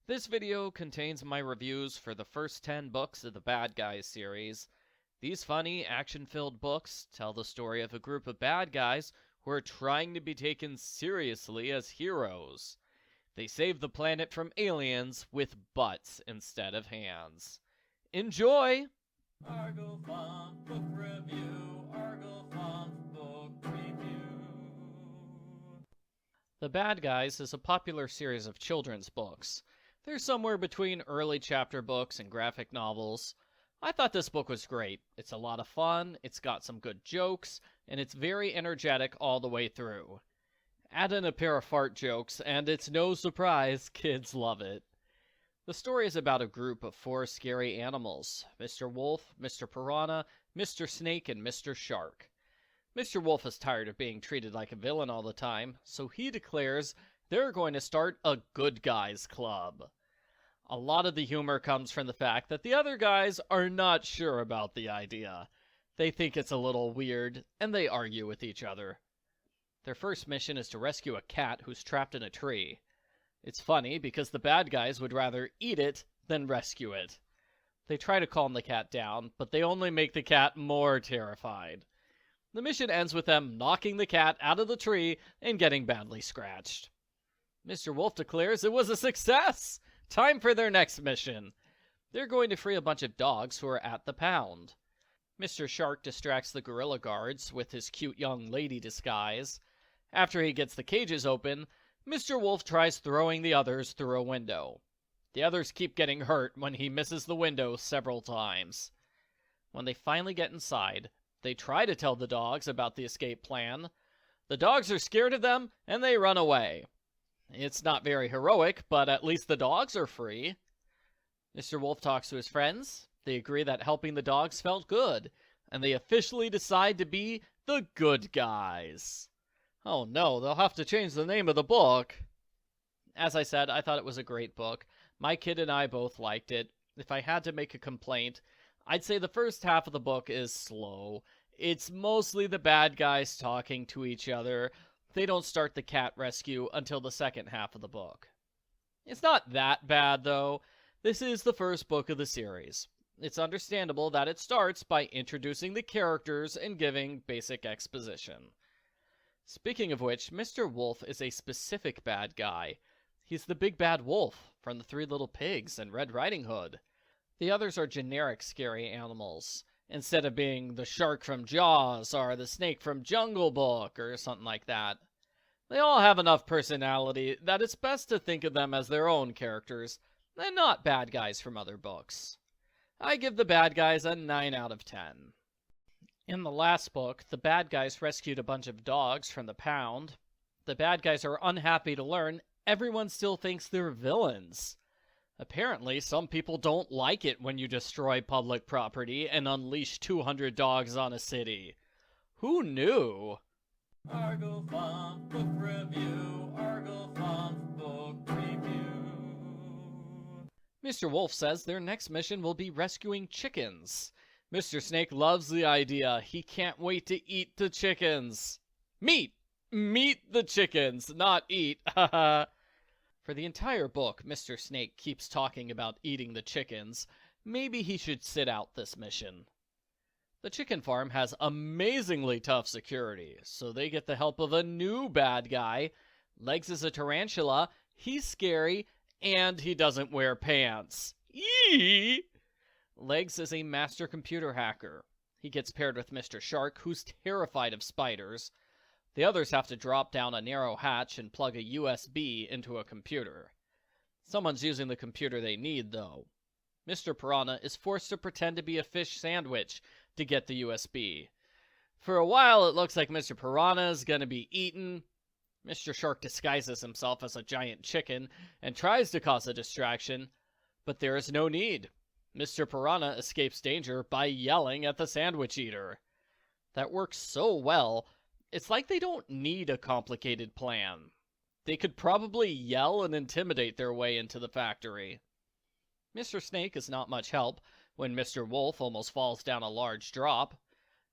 This video contains my reviews for the first 10 books of the Bad Guys series. These funny, action-filled books tell the story of a group of bad guys who are trying to be taken seriously as heroes. They save the planet from aliens with butts instead of hands. Enjoy! Argo Font Book Review, Argo Font Book Review. The Bad Guys is a popular series of children's books. They're somewhere between early chapter books and graphic novels. I thought this book was great. It's a lot of fun, it's got some good jokes, and it's very energetic all the way through. Add in a pair of fart jokes, and it's no surprise kids love it. The story is about a group of 4 scary animals: Mr. Wolf, Mr. Piranha, Mr. Snake, and Mr. Shark. Mr. Wolf is tired of being treated like a villain all the time, so he declares they're going to start a good guys club. A lot of the humor comes from the fact that the other guys are not sure about the idea. They think it's a little weird, and they argue with each other. Their first mission is to rescue a cat who's trapped in a tree. It's funny because the bad guys would rather eat it than rescue it. They try to calm the cat down, but they only make the cat more terrified. The mission ends with them knocking the cat out of the tree and getting badly scratched. Mr. Wolf declares it was a success! Time for their next mission. They're going to free a bunch of dogs who are at the pound. Mr. Shark distracts the gorilla guards with his cute young lady disguise. After he gets the cages open, Mr. Wolf tries throwing the others through a window. The others keep getting hurt when he misses the window several times. When they finally get inside, they try to tell the dogs about the escape plan. The dogs are scared of them, and they run away. It's not very heroic, but at least the dogs are free. Mr. Wolf talks to his friends. They agree that helping the dogs felt good, and they officially decide to be the good guys. Oh no, they'll have to change the name of the book. As I said, I thought it was a great book. My kid and I both liked it. If I had to make a complaint, I'd say the first half of the book is slow. It's mostly the bad guys talking to each other. They don't start the cat rescue until the second half of the book. It's not that bad, though. This is the first book of the series. It's understandable that it starts by introducing the characters and giving basic exposition. Speaking of which, Mr. Wolf is a specific bad guy. He's the big bad wolf from the 3 Little Pigs and Red Riding Hood. The others are generic scary animals, instead of being the shark from Jaws or the snake from Jungle Book or something like that. They all have enough personality that it's best to think of them as their own characters and not bad guys from other books. I give the bad guys a 9 out of 10. In the last book, the bad guys rescued a bunch of dogs from the pound. The bad guys are unhappy to learn everyone still thinks they're villains. Apparently, some people don't like it when you destroy public property and unleash 200 dogs on a city. Who knew? Argo Font Book Review, Argo Font Book Review. Mr. Wolf says their next mission will be rescuing chickens. Mr. Snake loves the idea. He can't wait to eat the chickens. Meat! Meet the chickens, not eat. Haha. For the entire book, Mr. Snake keeps talking about eating the chickens. Maybe he should sit out this mission. The chicken farm has amazingly tough security, so they get the help of a new bad guy. Legs is a tarantula, he's scary, and he doesn't wear pants. Eee! Legs is a master computer hacker. He gets paired with Mr. Shark, who's terrified of spiders. The others have to drop down a narrow hatch and plug a USB into a computer. Someone's using the computer they need, though. Mr. Piranha is forced to pretend to be a fish sandwich to get the USB. For a while, it looks like Mr. Piranha is going to be eaten. Mr. Shark disguises himself as a giant chicken and tries to cause a distraction, but there is no need. Mr. Piranha escapes danger by yelling at the sandwich eater. That works so well. It's like they don't need a complicated plan. They could probably yell and intimidate their way into the factory. Mr. Snake is not much help when Mr. Wolf almost falls down a large drop.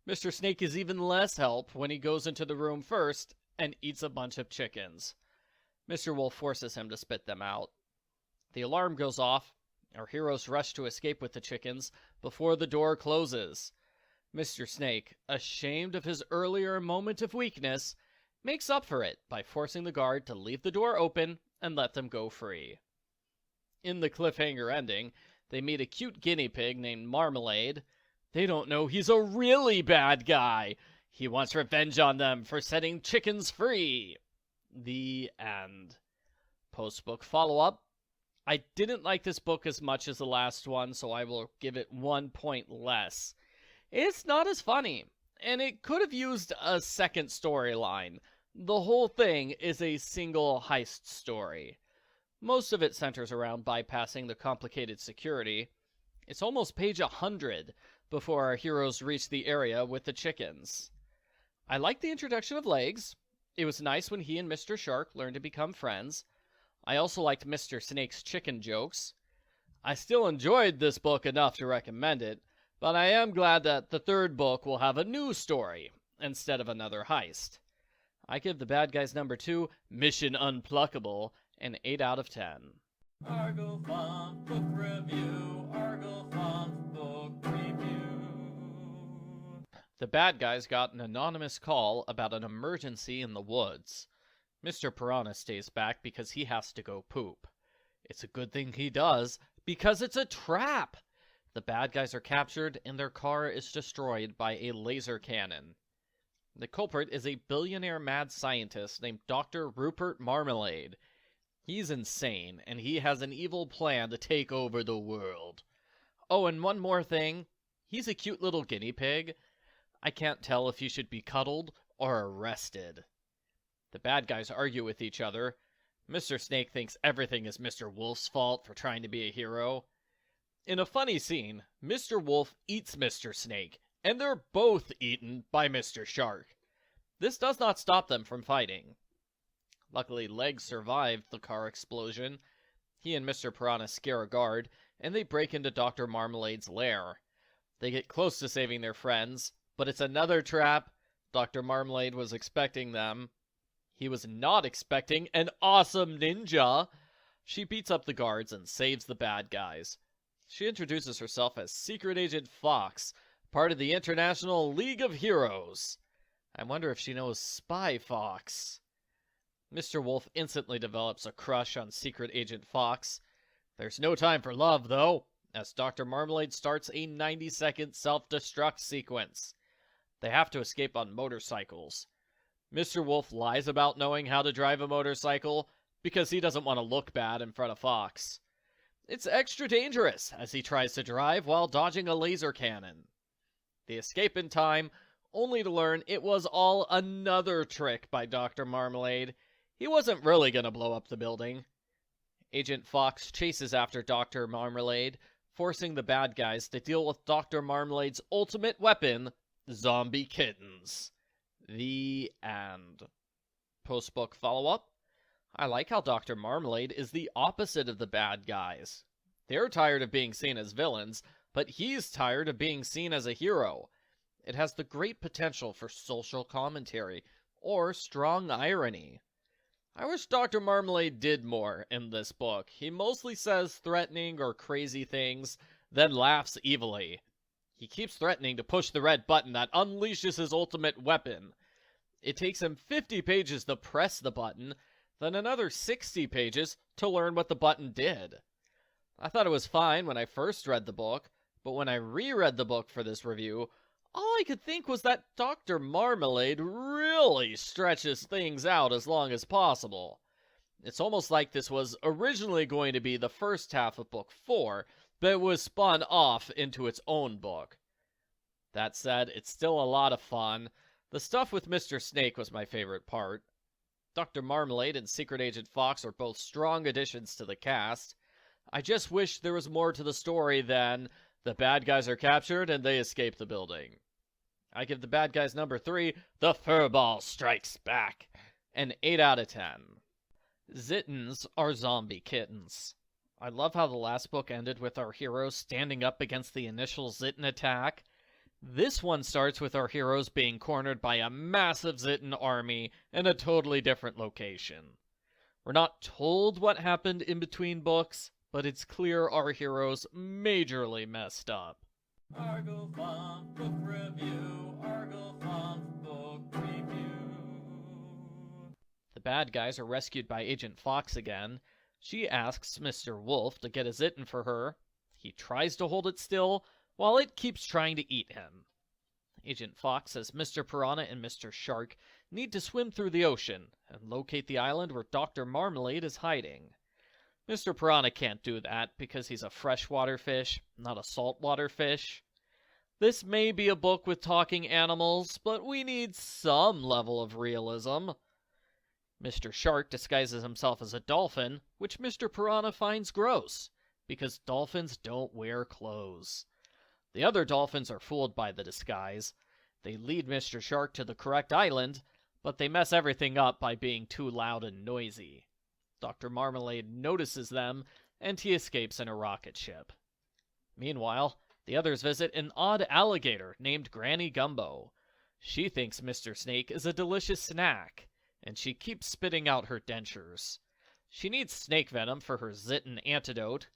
Mr. Snake is even less help when he goes into the room first and eats a bunch of chickens. Mr. Wolf forces him to spit them out. The alarm goes off. Our heroes rush to escape with the chickens before the door closes. Mr. Snake, ashamed of his earlier moment of weakness, makes up for it by forcing the guard to leave the door open and let them go free. In the cliffhanger ending, they meet a cute guinea pig named Marmalade. They don't know he's a really bad guy. He wants revenge on them for setting chickens free. The end. Post-book follow-up. I didn't like this book as much as the last one, so I will give it 1 point less. It's not as funny, and it could have used a second storyline. The whole thing is a single heist story. Most of it centers around bypassing the complicated security. It's almost page 100 before our heroes reach the area with the chickens. I like the introduction of Legs. It was nice when he and Mr. Shark learned to become friends. I also liked Mr. Snake's chicken jokes. I still enjoyed this book enough to recommend it, but I am glad that the third book will have a new story instead of another heist. I give The Bad Guys number 2, Mission Unpluckable, an 8 out of 10. Argo Font Book Review. Argo Font Book Review. The bad guys got an anonymous call about an emergency in the woods. Mr. Piranha stays back because he has to go poop. It's a good thing he does, because it's a trap! The bad guys are captured and their car is destroyed by a laser cannon. The culprit is a billionaire mad scientist named Dr. Rupert Marmalade. He's insane, and he has an evil plan to take over the world. Oh, and one more thing. He's a cute little guinea pig. I can't tell if he should be cuddled or arrested. The bad guys argue with each other. Mr. Snake thinks everything is Mr. Wolf's fault for trying to be a hero. In a funny scene, Mr. Wolf eats Mr. Snake, and they're both eaten by Mr. Shark. This does not stop them from fighting. Luckily, Legs survived the car explosion. He and Mr. Piranha scare a guard, and they break into Dr. Marmalade's lair. They get close to saving their friends, but it's another trap. Dr. Marmalade was expecting them. He was not expecting an awesome ninja. She beats up the guards and saves the bad guys. She introduces herself as Secret Agent Fox, part of the International League of Heroes. I wonder if she knows Spy Fox. Mr. Wolf instantly develops a crush on Secret Agent Fox. There's no time for love, though, as Dr. Marmalade starts a 90-second self-destruct sequence. They have to escape on motorcycles. Mr. Wolf lies about knowing how to drive a motorcycle because he doesn't want to look bad in front of Fox. It's extra dangerous as he tries to drive while dodging a laser cannon. They escape in time, only to learn it was all another trick by Dr. Marmalade. He wasn't really going to blow up the building. Agent Fox chases after Dr. Marmalade, forcing the bad guys to deal with Dr. Marmalade's ultimate weapon, zombie kittens. The end. Post-book follow-up. I like how Dr. Marmalade is the opposite of the bad guys. They're tired of being seen as villains, but he's tired of being seen as a hero. It has the great potential for social commentary or strong irony. I wish Dr. Marmalade did more in this book. He mostly says threatening or crazy things, then laughs evilly. He keeps threatening to push the red button that unleashes his ultimate weapon. It takes him 50 pages to press the button, then another 60 pages to learn what the button did. I thought it was fine when I first read the book, but when I reread the book for this review, all I could think was that Dr. Marmalade really stretches things out as long as possible. It's almost like this was originally going to be the first half of book 4, but it was spun off into its own book. That said, it's still a lot of fun. The stuff with Mr. Snake was my favorite part. Dr. Marmalade and Secret Agent Fox are both strong additions to the cast. I just wish there was more to the story than the bad guys are captured and they escape the building. I give the bad guys number 3, The Furball Strikes Back, an 8 out of 10. Zittens are zombie kittens. I love how the last book ended with our heroes standing up against the initial Zitten attack. This one starts with our heroes being cornered by a massive Zitten army in a totally different location. We're not told what happened in between books, but it's clear our heroes majorly messed up. Argo Funk Book Review. Argo Funk Book Review. The bad guys are rescued by Agent Fox again. She asks Mr. Wolf to get a Zitten for her. He tries to hold it still, while it keeps trying to eat him. Agent Fox says Mr. Piranha and Mr. Shark need to swim through the ocean and locate the island where Dr. Marmalade is hiding. Mr. Piranha can't do that because he's a freshwater fish, not a saltwater fish. This may be a book with talking animals, but we need some level of realism. Mr. Shark disguises himself as a dolphin, which Mr. Piranha finds gross, because dolphins don't wear clothes. The other dolphins are fooled by the disguise. They lead Mr. Shark to the correct island, but they mess everything up by being too loud and noisy. Dr. Marmalade notices them, and he escapes in a rocket ship. Meanwhile, the others visit an odd alligator named Granny Gumbo. She thinks Mr. Snake is a delicious snack, and she keeps spitting out her dentures. She needs snake venom for her Zitten antidote.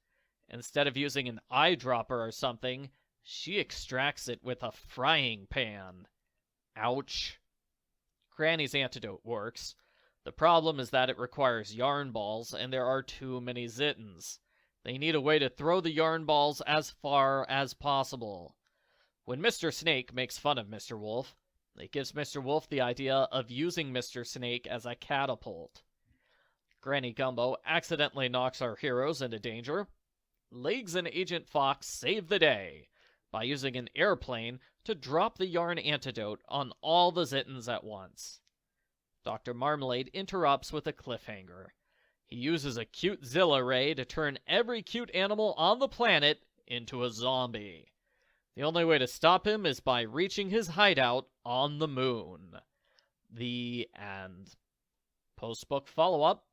Instead of using an eyedropper or something, she extracts it with a frying pan. Ouch. Granny's antidote works. The problem is that it requires yarn balls, and there are too many Zittens. They need a way to throw the yarn balls as far as possible. When Mr. Snake makes fun of Mr. Wolf, it gives Mr. Wolf the idea of using Mr. Snake as a catapult. Granny Gumbo accidentally knocks our heroes into danger. Legs and Agent Fox save the day by using an airplane to drop the yarn antidote on all the Zittens at once. Dr. Marmalade interrupts with a cliffhanger. He uses a cute Zilla ray to turn every cute animal on the planet into a zombie. The only way to stop him is by reaching his hideout on the moon. The end. Post-book follow-up.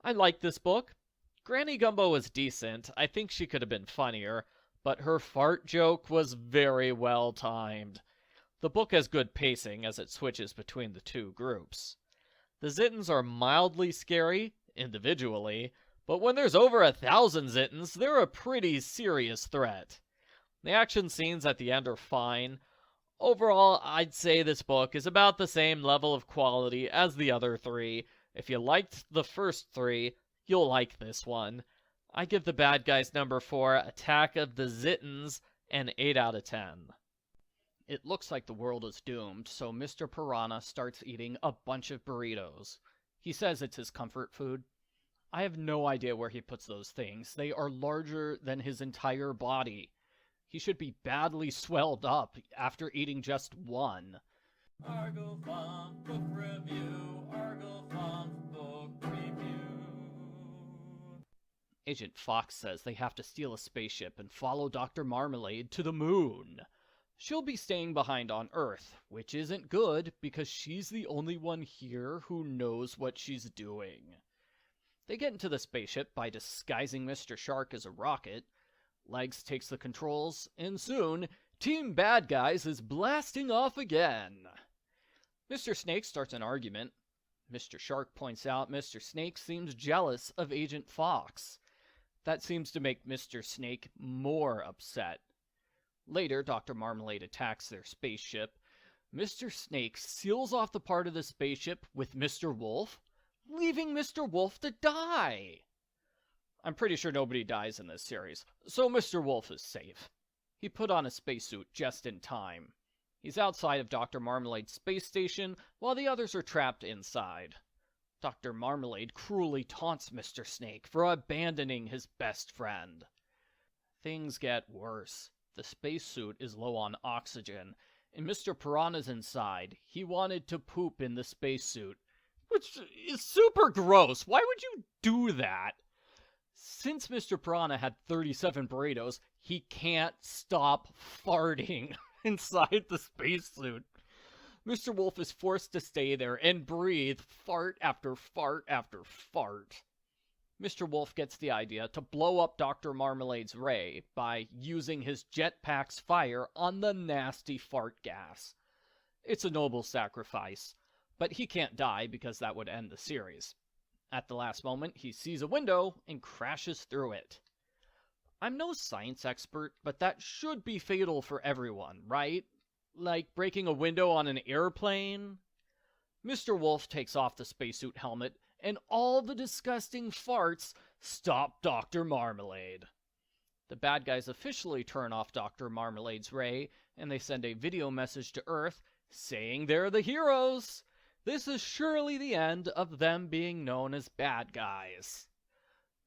I like this book. Granny Gumbo was decent. I think she could have been funnier, but her fart joke was very well timed. The book has good pacing as it switches between the two groups. The Zittens are mildly scary, individually, but when there's over 1,000 Zittens, they're a pretty serious threat. The action scenes at the end are fine. Overall, I'd say this book is about the same level of quality as the other three. If you liked the first three, you'll like this one. I give The Bad Guys number 4, Attack of the Zittens, an 8 out of 10. It looks like the world is doomed, so Mr. Piranha starts eating a bunch of burritos. He says it's his comfort food. I have no idea where he puts those things. They are larger than his entire body. He should be badly swelled up after eating just one. Argo Funk Book Review. Argo Funk Book Review. Agent Fox says they have to steal a spaceship and follow Dr. Marmalade to the moon. She'll be staying behind on Earth, which isn't good because she's the only one here who knows what she's doing. They get into the spaceship by disguising Mr. Shark as a rocket. Legs takes the controls, and soon, Team Bad Guys is blasting off again. Mr. Snake starts an argument. Mr. Shark points out Mr. Snake seems jealous of Agent Fox. That seems to make Mr. Snake more upset. Later, Dr. Marmalade attacks their spaceship. Mr. Snake seals off the part of the spaceship with Mr. Wolf, leaving Mr. Wolf to die. I'm pretty sure nobody dies in this series, so Mr. Wolf is safe. He put on a spacesuit just in time. He's outside of Dr. Marmalade's space station while the others are trapped inside. Dr. Marmalade cruelly taunts Mr. Snake for abandoning his best friend. Things get worse. The spacesuit is low on oxygen, and Mr. Piranha's inside. He wanted to poop in the spacesuit, which is super gross. Why would you do that? Since Mr. Piranha had 37 burritos, he can't stop farting inside the spacesuit. Mr. Wolf is forced to stay there and breathe fart after fart after fart. Mr. Wolf gets the idea to blow up Dr. Marmalade's ray by using his jetpack's fire on the nasty fart gas. It's a noble sacrifice, but he can't die because that would end the series. At the last moment, he sees a window and crashes through it. I'm no science expert, but that should be fatal for everyone, right? Like breaking a window on an airplane? Mr. Wolf takes off the spacesuit helmet, and all the disgusting farts stop Dr. Marmalade. The bad guys officially turn off Dr. Marmalade's ray, and they send a video message to Earth saying they're the heroes. This is surely the end of them being known as bad guys.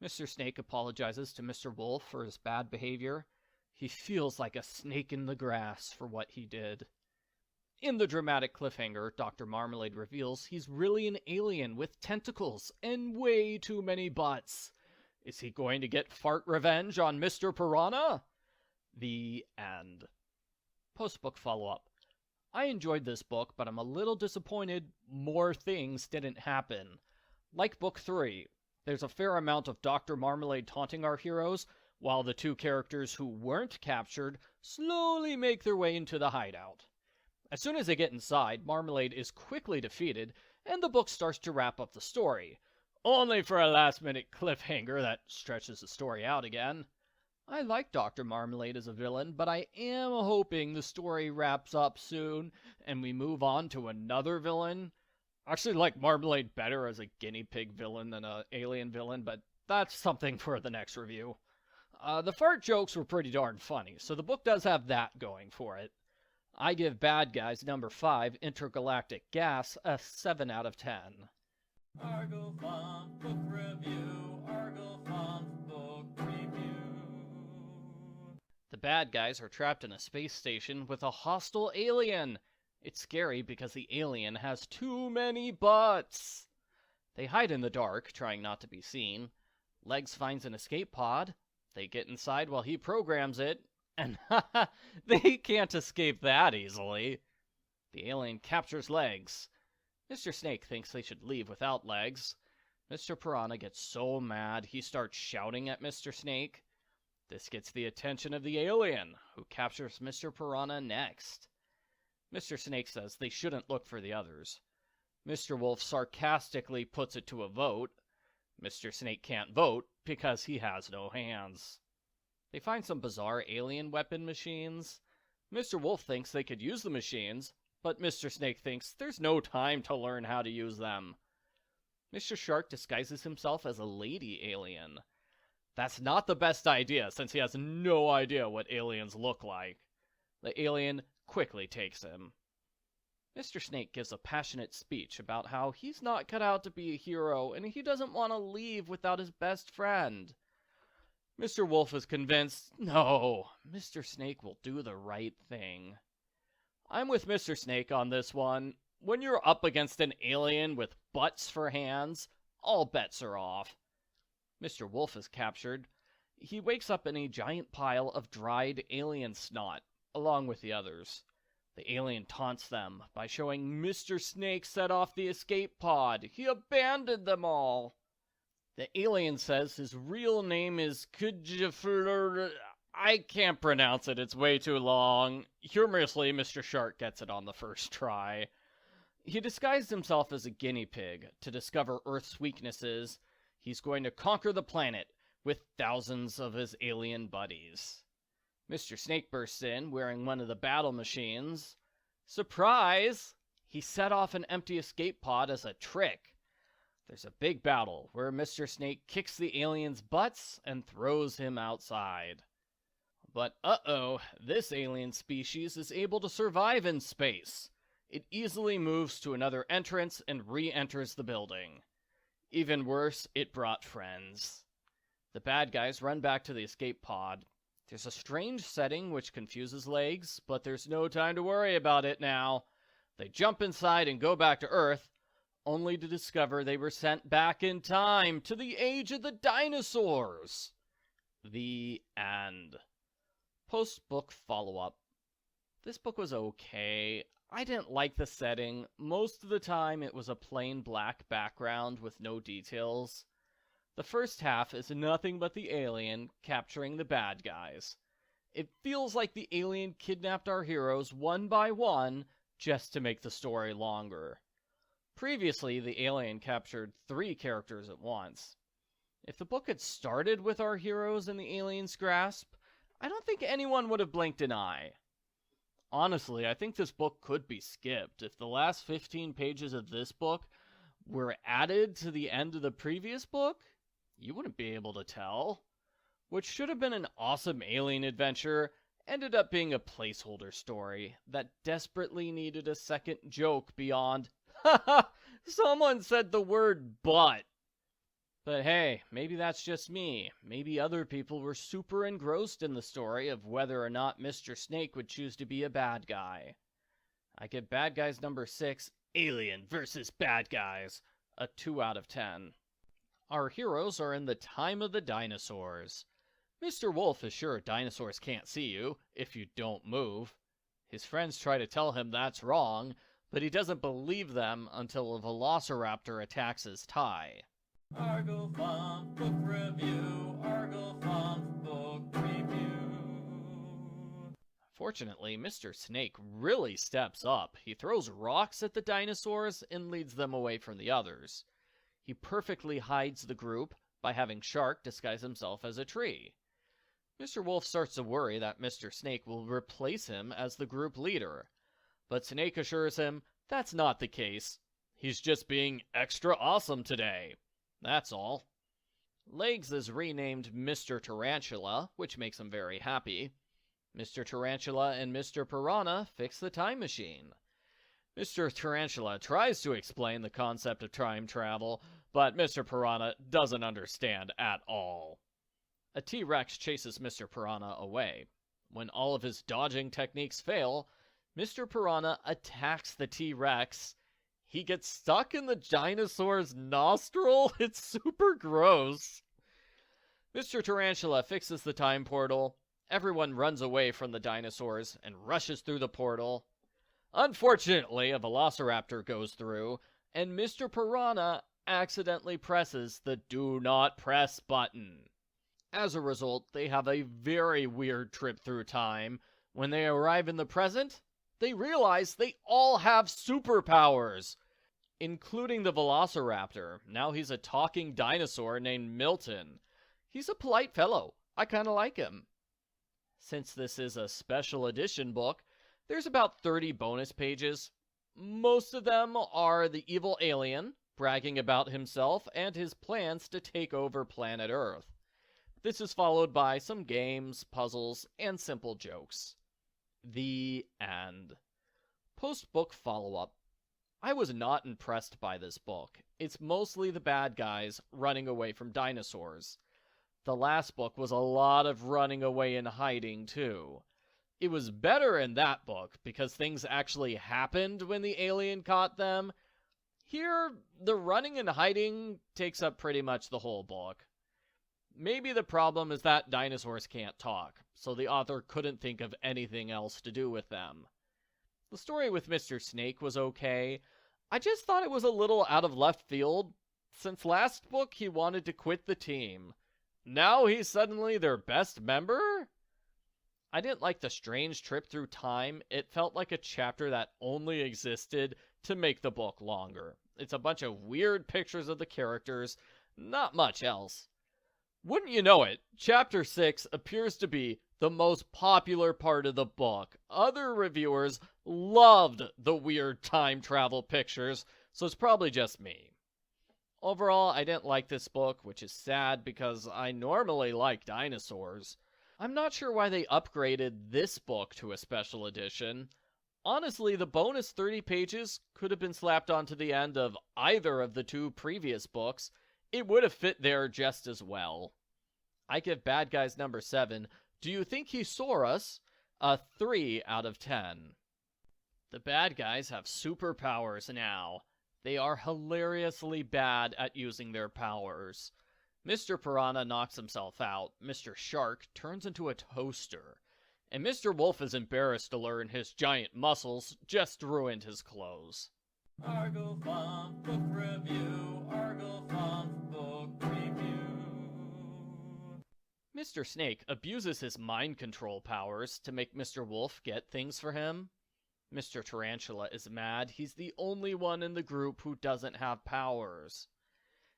Mr. Snake apologizes to Mr. Wolf for his bad behavior. He feels like a snake in the grass for what he did. In the dramatic cliffhanger, Dr. Marmalade reveals he's really an alien with tentacles and way too many butts. Is he going to get fart revenge on Mr. Piranha? The end. Post-book follow-up. I enjoyed this book, but I'm a little disappointed more things didn't happen. Like Book 3, there's a fair amount of Dr. Marmalade taunting our heroes, while the two characters who weren't captured slowly make their way into the hideout. As soon as they get inside, Marmalade is quickly defeated, and the book starts to wrap up the story, only for a last-minute cliffhanger that stretches the story out again. I like Dr. Marmalade as a villain, but I am hoping the story wraps up soon, and we move on to another villain. I actually like Marmalade better as a guinea pig villain than an alien villain, but that's something for the next review. The fart jokes were pretty darn funny, so the book does have that going for it. I give Bad Guys number 5, Intergalactic Gas, a 7 out of 10. Argo Funk Book Review. Argo Funk Book Review. The bad guys are trapped in a space station with a hostile alien. It's scary because the alien has too many butts. They hide in the dark, trying not to be seen. Legs finds an escape pod. They get inside while he programs it. And they can't escape that easily. The alien captures Legs. Mr. Snake thinks they should leave without Legs. Mr. Piranha gets so mad he starts shouting at Mr. Snake. This gets the attention of the alien, who captures Mr. Piranha next. Mr. Snake says they shouldn't look for the others. Mr. Wolf sarcastically puts it to a vote. Mr. Snake can't vote because he has no hands. They find some bizarre alien weapon machines. Mr. Wolf thinks they could use the machines, but Mr. Snake thinks there's no time to learn how to use them. Mr. Shark disguises himself as a lady alien. That's not the best idea, since he has no idea what aliens look like. The alien quickly takes him. Mr. Snake gives a passionate speech about how he's not cut out to be a hero, and he doesn't want to leave without his best friend. Mr. Wolf is convinced, no, Mr. Snake will do the right thing. I'm with Mr. Snake on this one. When you're up against an alien with butts for hands, all bets are off. Mr. Wolf is captured. He wakes up in a giant pile of dried alien snot, along with the others. The alien taunts them by showing Mr. Snake set off the escape pod. He abandoned them all. The alien says his real name is Kujaflur. I can't pronounce it, it's way too long. Humorously, Mr. Shark gets it on the first try. He disguised himself as a guinea pig to discover Earth's weaknesses. He's going to conquer the planet with thousands of his alien buddies. Mr. Snake bursts in, wearing one of the battle machines. Surprise! He set off an empty escape pod as a trick. There's a big battle where Mr. Snake kicks the alien's butts and throws him outside. But uh-oh, this alien species is able to survive in space. It easily moves to another entrance and re-enters the building. Even worse, it brought friends. The bad guys run back to the escape pod. There's a strange setting which confuses Legs, but there's no time to worry about it now. They jump inside and go back to Earth, only to discover they were sent back in time to the age of the dinosaurs. The end. Post-book follow-up. This book was okay. I didn't like the setting. Most of the time it was a plain black background with no details. The first half is nothing but the alien capturing the bad guys. It feels like the alien kidnapped our heroes one by one just to make the story longer. Previously, the alien captured 3 characters at once. If the book had started with our heroes in the alien's grasp, I don't think anyone would have blinked an eye. Honestly, I think this book could be skipped. If the last 15 pages of this book were added to the end of the previous book, you wouldn't be able to tell. What should have been an awesome alien adventure ended up being a placeholder story that desperately needed a second joke beyond, haha, someone said the word but. But hey, maybe that's just me. Maybe other people were super engrossed in the story of whether or not Mr. Snake would choose to be a bad guy. I give Bad Guys number 6, Alien vs. Bad Guys, a 2 out of 10. Our heroes are in the time of the dinosaurs. Mr. Wolf is sure dinosaurs can't see you if you don't move. His friends try to tell him that's wrong, but he doesn't believe them until a velociraptor attacks his tie. Argofont Book Review, Argofont Book Review. Fortunately, Mr. Snake really steps up. He throws rocks at the dinosaurs and leads them away from the others. He perfectly hides the group by having Shark disguise himself as a tree. Mr. Wolf starts to worry that Mr. Snake will replace him as the group leader, but Snake assures him that's not the case. He's just being extra awesome today. That's all. Legs is renamed Mr. Tarantula, which makes him very happy. Mr. Tarantula and Mr. Piranha fix the time machine. Mr. Tarantula tries to explain the concept of time travel, but Mr. Piranha doesn't understand at all. A T-Rex chases Mr. Piranha away. When all of his dodging techniques fail, Mr. Piranha attacks the T-Rex. He gets stuck in the dinosaur's nostril. It's super gross. Mr. Tarantula fixes the time portal. Everyone runs away from the dinosaurs and rushes through the portal. Unfortunately, a velociraptor goes through, and Mr. Piranha accidentally presses the Do Not Press button. As a result, they have a very weird trip through time. When they arrive in the present, they realize they all have superpowers, including the velociraptor. Now he's a talking dinosaur named Milton. He's a polite fellow. I kind of like him. Since this is a special edition book, there's about 30 bonus pages. Most of them are the evil alien bragging about himself and his plans to take over planet Earth. This is followed by some games, puzzles, and simple jokes. The end. Post-book follow-up. I was not impressed by this book. It's mostly the bad guys running away from dinosaurs. The last book was a lot of running away and hiding, too. It was better in that book because things actually happened when the alien caught them. Here, the running and hiding takes up pretty much the whole book. Maybe the problem is that dinosaurs can't talk, so the author couldn't think of anything else to do with them. The story with Mr. Snake was okay. I just thought it was a little out of left field. Since last book, he wanted to quit the team. Now he's suddenly their best member? I didn't like the strange trip through time. It felt like a chapter that only existed to make the book longer. It's a bunch of weird pictures of the characters, not much else. Wouldn't you know it, Chapter 6 appears to be the most popular part of the book. Other reviewers loved the weird time travel pictures, so it's probably just me. Overall, I didn't like this book, which is sad because I normally like dinosaurs. I'm not sure why they upgraded this book to a special edition. Honestly, the bonus 30 pages could have been slapped onto the end of either of the two previous books. It would have fit there just as well. I give Bad Guys number 7, Do You Think He Saw Us? A 3 out of 10. The bad guys have superpowers now. They are hilariously bad at using their powers. Mr. Piranha knocks himself out, Mr. Shark turns into a toaster, and Mr. Wolf is embarrassed to learn his giant muscles just ruined his clothes. Argofont Book Review, Argofont Book Review. Mr. Snake abuses his mind control powers to make Mr. Wolf get things for him. Mr. Tarantula is mad he's the only one in the group who doesn't have powers.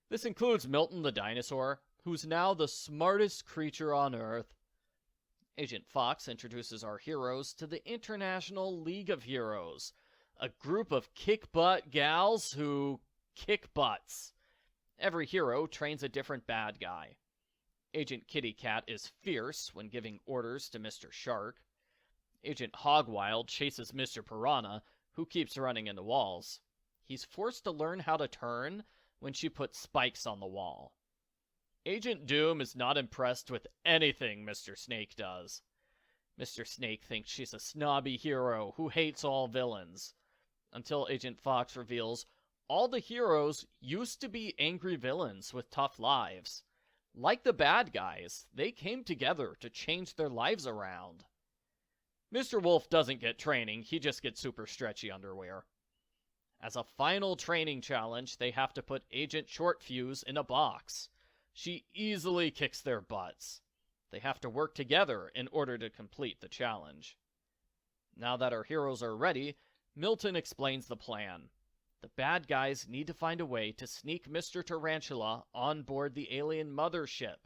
This includes Milton the dinosaur, who's now the smartest creature on Earth. Agent Fox introduces our heroes to the International League of Heroes, a group of kick-butt gals who kick butts. Every hero trains a different bad guy. Agent Kitty Cat is fierce when giving orders to Mr. Shark. Agent Hogwild chases Mr. Piranha, who keeps running into walls. He's forced to learn how to turn when she puts spikes on the wall. Agent Doom is not impressed with anything Mr. Snake does. Mr. Snake thinks she's a snobby hero who hates all villains, until Agent Fox reveals all the heroes used to be angry villains with tough lives. Like the bad guys, they came together to change their lives around. Mr. Wolf doesn't get training, he just gets super stretchy underwear. As a final training challenge, they have to put Agent Shortfuse in a box. She easily kicks their butts. They have to work together in order to complete the challenge. Now that our heroes are ready, Milton explains the plan. The bad guys need to find a way to sneak Mr. Tarantula on board the alien mothership.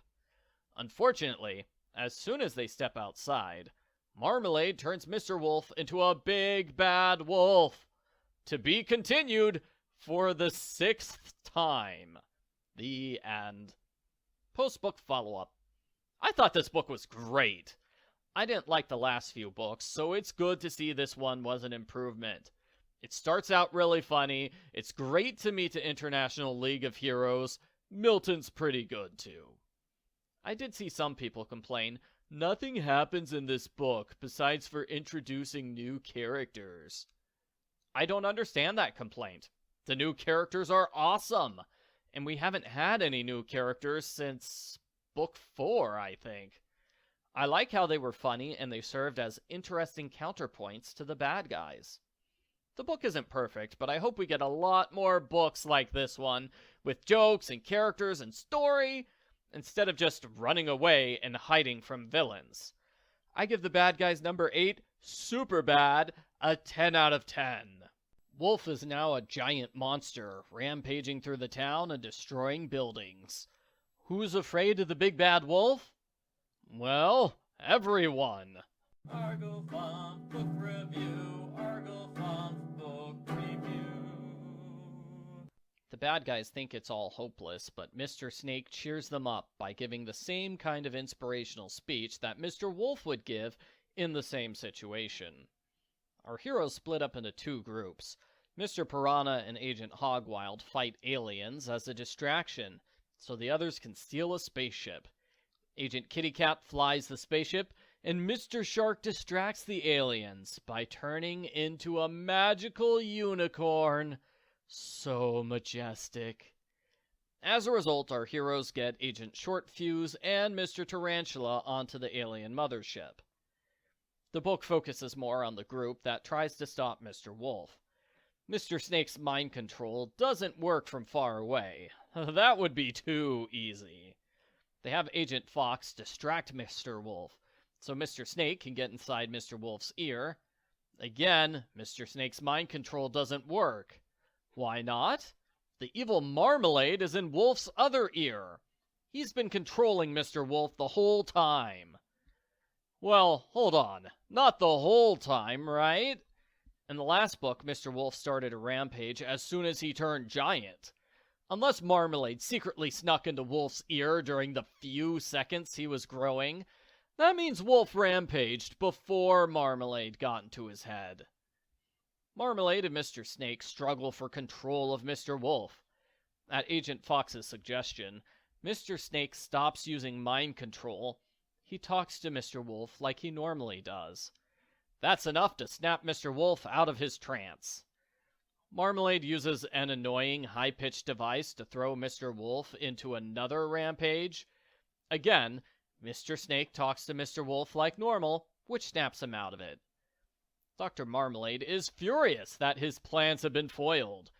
Unfortunately, as soon as they step outside, Marmalade turns Mr. Wolf into a big bad wolf. To be continued for the 6th time. The end. Post-book follow-up. I thought this book was great. I didn't like the last few books, so it's good to see this one was an improvement. It starts out really funny. It's great to meet the International League of Heroes. Milton's pretty good, too. I did see some people complain, nothing happens in this book besides for introducing new characters. I don't understand that complaint. The new characters are awesome, and we haven't had any new characters since book 4, I think. I like how they were funny and they served as interesting counterpoints to the bad guys. The book isn't perfect, but I hope we get a lot more books like this one, with jokes and characters and story, instead of just running away and hiding from villains. I give the bad guys number 8, super bad, a 10 out of 10. Wolf is now a giant monster, rampaging through the town and destroying buildings. Who's afraid of the big bad wolf? Well, everyone. Argo Font Book Review. Argo Font Book Review. The bad guys think it's all hopeless, but Mr. Snake cheers them up by giving the same kind of inspirational speech that Mr. Wolf would give in the same situation. Our heroes split up into 2 groups. Mr. Piranha and Agent Hogwild fight aliens as a distraction, so the others can steal a spaceship. Agent Kitty Cat flies the spaceship, and Mr. Shark distracts the aliens by turning into a magical unicorn. So majestic. As a result, our heroes get Agent Shortfuse and Mr. Tarantula onto the alien mothership. The book focuses more on the group that tries to stop Mr. Wolf. Mr. Snake's mind control doesn't work from far away. That would be too easy. They have Agent Fox distract Mr. Wolf, so Mr. Snake can get inside Mr. Wolf's ear. Again, Mr. Snake's mind control doesn't work. Why not? The evil Marmalade is in Wolf's other ear. He's been controlling Mr. Wolf the whole time. Well, hold on. Not the whole time, right? In the last book, Mr. Wolf started a rampage as soon as he turned giant. Unless Marmalade secretly snuck into Wolf's ear during the few seconds he was growing, that means Wolf rampaged before Marmalade got into his head. Marmalade and Mr. Snake struggle for control of Mr. Wolf. At Agent Fox's suggestion, Mr. Snake stops using mind control. He talks to Mr. Wolf like he normally does. That's enough to snap Mr. Wolf out of his trance. Marmalade uses an annoying high-pitched device to throw Mr. Wolf into another rampage. Again, Mr. Snake talks to Mr. Wolf like normal, which snaps him out of it. Dr. Marmalade is furious that his plans have been foiled.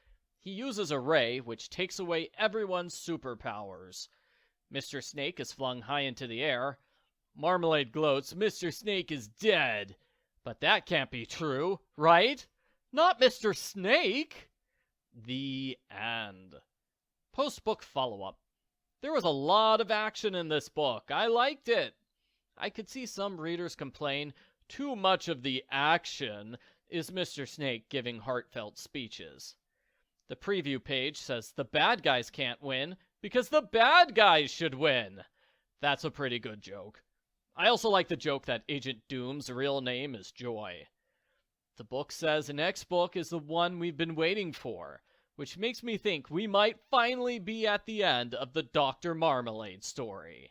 He uses a ray which takes away everyone's superpowers. Mr. Snake is flung high into the air. Marmalade gloats, Mr. Snake is dead. But that can't be true, right? Not Mr. Snake! The end. Post-book follow-up. There was a lot of action in this book. I liked it. I could see some readers complain too much of the action is Mr. Snake giving heartfelt speeches. The preview page says the bad guys can't win because the bad guys should win. That's a pretty good joke. I also like the joke that Agent Doom's real name is Joy. The book says the next book is the one we've been waiting for, which makes me think we might finally be at the end of the Dr. Marmalade story.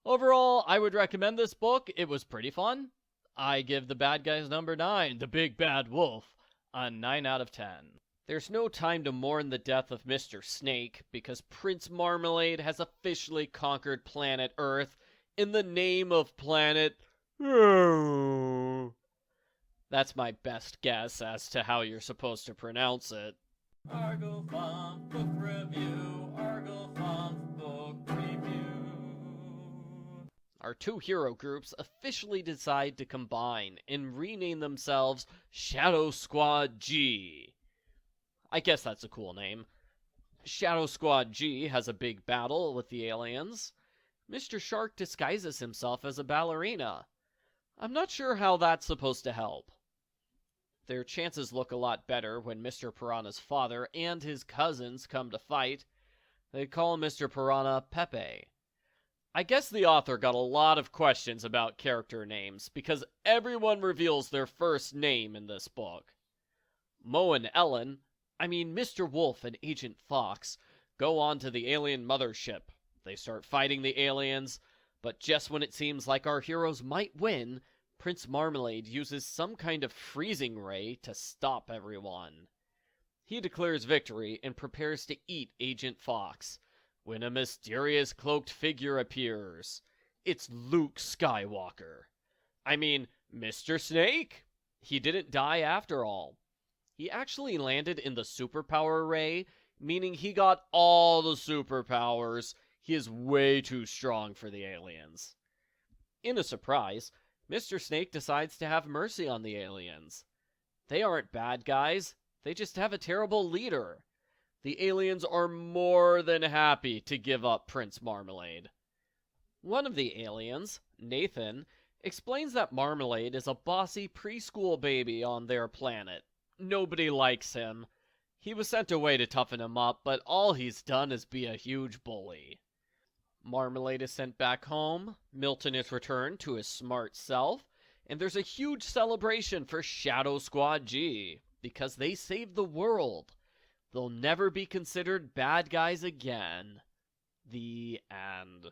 Overall, I would recommend this book. It was pretty fun. I give the bad guys number 9, the Big Bad Wolf, a 9 out of 10. There's no time to mourn the death of Mr. Snake because Prince Marmalade has officially conquered planet Earth in the name of planet... That's my best guess as to how you're supposed to pronounce it. Argofont Book Review, Argofont Book Review. Our two hero groups officially decide to combine and rename themselves Shadow Squad G. I guess that's a cool name. Shadow Squad G has a big battle with the aliens. Mr. Shark disguises himself as a ballerina. I'm not sure how that's supposed to help. Their chances look a lot better when Mr. Piranha's father and his cousins come to fight. They call Mr. Piranha Pepe. I guess the author got a lot of questions about character names because everyone reveals their first name in this book. Mo and Ellen, Mr. Wolf and Agent Fox, go on to the alien mothership. They start fighting the aliens, but just when it seems like our heroes might win, Prince Marmalade uses some kind of freezing ray to stop everyone. He declares victory and prepares to eat Agent Fox, when a mysterious cloaked figure appears. It's Luke Skywalker. Mr. Snake? He didn't die after all. He actually landed in the superpower ray, meaning he got all the superpowers. He is way too strong for the aliens. In a surprise, Mr. Snake decides to have mercy on the aliens. They aren't bad guys, they just have a terrible leader. The aliens are more than happy to give up Prince Marmalade. One of the aliens, Nathan, explains that Marmalade is a bossy preschool baby on their planet. Nobody likes him. He was sent away to toughen him up, but all he's done is be a huge bully. Marmalade is sent back home, Milton is returned to his smart self, and there's a huge celebration for Shadow Squad G, because they saved the world. They'll never be considered bad guys again. The end.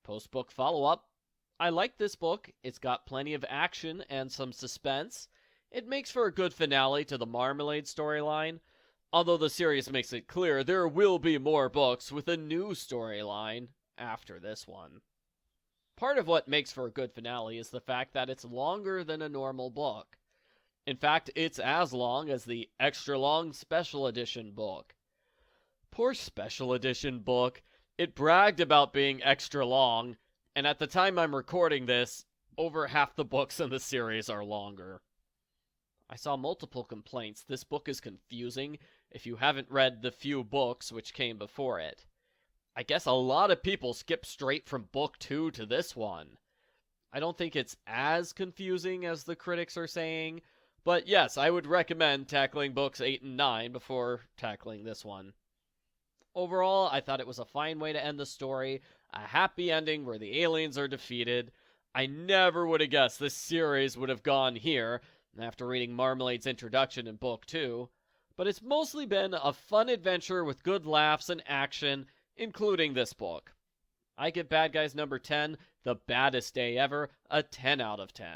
Post-book follow-up. I like this book. It's got plenty of action and some suspense. It makes for a good finale to the Marmalade storyline, although the series makes it clear there will be more books with a new storyline after this one. Part of what makes for a good finale is the fact that it's longer than a normal book. In fact, it's as long as the extra long special edition book. Poor special edition book. It bragged about being extra long, and at the time I'm recording this, over half the books in the series are longer. I saw multiple complaints this book is confusing if you haven't read the few books which came before it. I guess a lot of people skip straight from book 2 to this one. I don't think it's as confusing as the critics are saying, but yes, I would recommend tackling books 8 and 9 before tackling this one. Overall, I thought it was a fine way to end the story, a happy ending where the aliens are defeated. I never would have guessed this series would have gone here after reading Marmalade's introduction in book 2, but it's mostly been a fun adventure with good laughs and action, including this book. I give Bad Guys number 10, The Baddest Day Ever, a 10 out of 10.